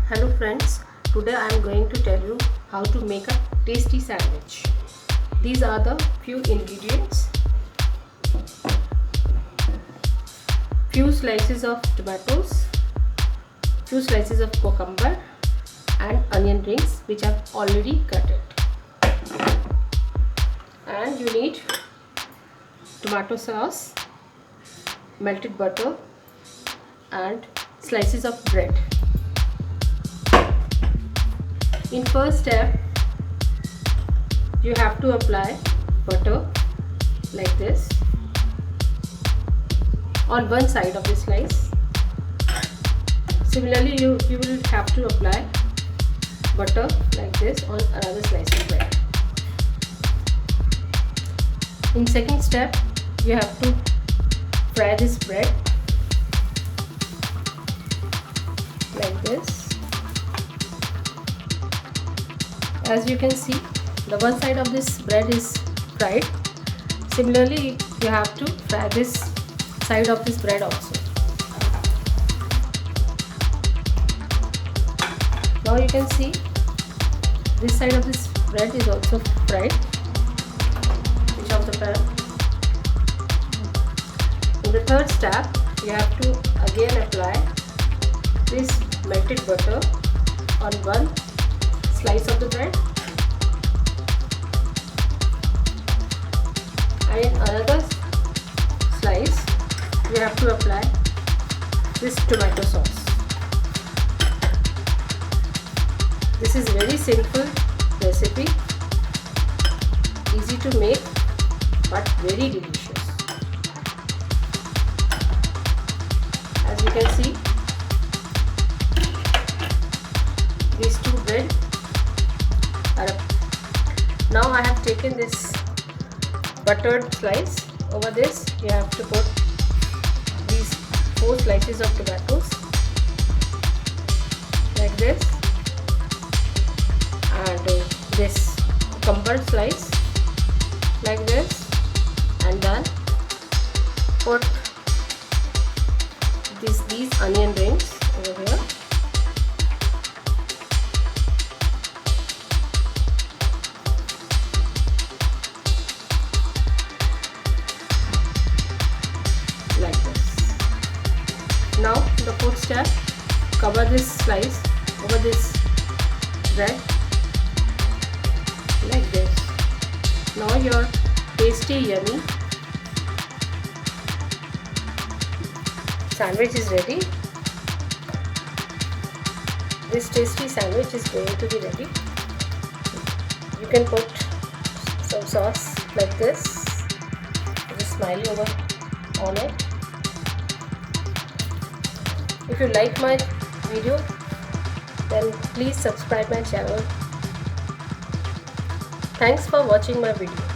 Hello friends, today I am going to tell you how to make a tasty sandwich. These are the few ingredients: few slices of tomatoes, few slices of cucumber and onion rings which I have already cut it. And you need tomato sauce, melted butter and slices of bread. In first step, you have to apply butter like this on one side of the slice. Similarly, you will have to apply butter like this on another slice of bread. In second step, you have to fry this bread like this. As you can see, the one side of this bread is fried. Similarly, you have to fry this side of this bread also. Now you can see this side of this bread is also fried. Switch off the pan. In the third step, you have to again apply this melted butter on one slice of the bread, and in another slice you have to apply this tomato sauce. This is very simple recipe, easy to make but very delicious. As you can see, these two bread are up. Now I have taken this buttered slice. Over this you have to put these 4 slices of tomatoes like this, and this cucumber slice like this, and then put these onion rings over here. Like this. Now the fourth step, cover this slice over this bread like this. Now your tasty, yummy sandwich is ready. This tasty sandwich is going to be ready. You can put some sauce like this with a smiley over on it. If you like my video, then please subscribe my channel. Thanks for watching my video.